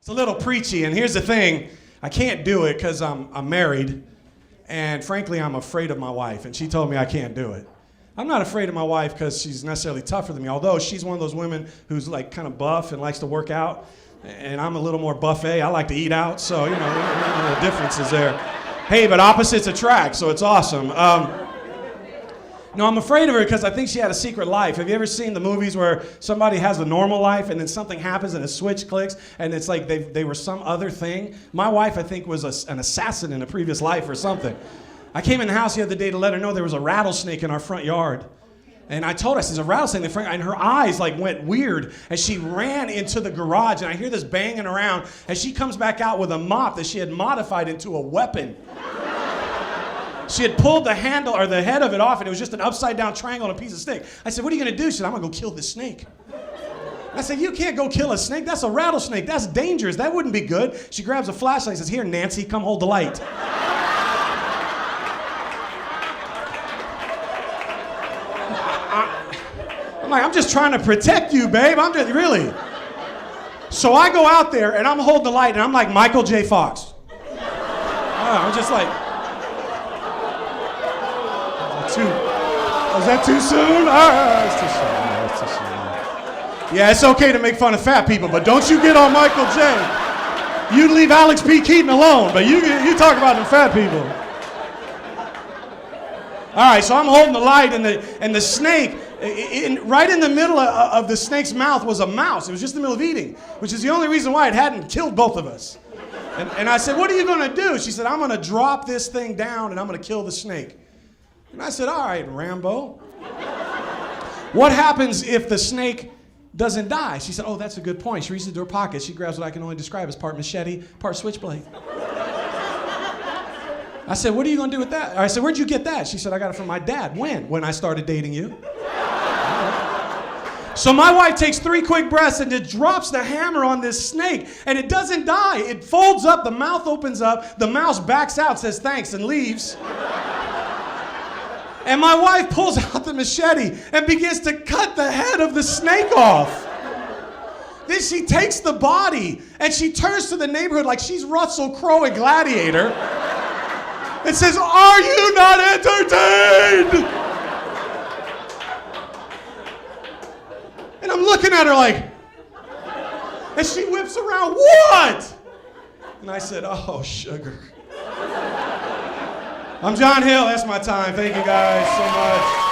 It's a little preachy, and here's the thing. I can't do it because I'm married, and frankly, I'm afraid of my wife, and she told me I can't do it. I'm not afraid of my wife because she's necessarily tougher than me, although she's one of those women who's like kind of buff and likes to work out, and I'm a little more buffet. I like to eat out, so, you know, the difference is there. Hey, but opposites attract, so it's awesome. No, I'm afraid of her because I think she had a secret life. Have you ever seen the movies where somebody has a normal life and then something happens and a switch clicks and it's like they were some other thing? My wife, I think, was an assassin in a previous life or something. I came in the house the other day to let her know there was a rattlesnake in our front yard. And I told her, I said, there's a rattlesnake in the front yard. And her eyes like went weird as she ran into the garage. And I hear this banging around as she comes back out with a mop that she had modified into a weapon. She had pulled the handle or the head of it off, and it was just an upside down triangle on a piece of steak. I said, what are you gonna do? She said, I'm gonna go kill this snake. I said, you can't go kill a snake. That's a rattlesnake. That's dangerous. That wouldn't be good. She grabs a flashlight and says, here, Nancy, come hold the light. I'm like, I'm just trying to protect you, babe. I'm just, really. So I go out there, and I'm holding the light, and I'm like Michael J. Fox. I'm just like, was that too soon? It's too soon. No, it's too soon. Yeah, it's okay to make fun of fat people, but don't you get on Michael J. You leave Alex P. Keaton alone, but you talk about them fat people. All right, so I'm holding the light, and the snake, right in the middle of the snake's mouth was a mouse. It was just in the middle of eating, which is the only reason why it hadn't killed both of us. And I said, what are you going to do? She said, I'm going to drop this thing down, and I'm going to kill the snake. And I said, all right, Rambo. What happens if the snake doesn't die? She said, oh, that's a good point. She reaches into her pocket. She grabs what I can only describe as part machete, part switchblade. I said, what are you going to do with that? I said, where'd you get that? She said, I got it from my dad. When? When I started dating you. So my wife takes 3 quick breaths and just drops the hammer on this snake, and it doesn't die. It folds up, the mouth opens up, the mouse backs out, says thanks, and leaves. And my wife pulls out the machete and begins to cut the head of the snake off. Then she takes the body and she turns to the neighborhood like she's Russell Crowe in Gladiator and says, are you not entertained? And I'm looking at her like, and she whips around, what? And I said, oh, sugar. I'm John Hill. That's my time. Thank you guys so much.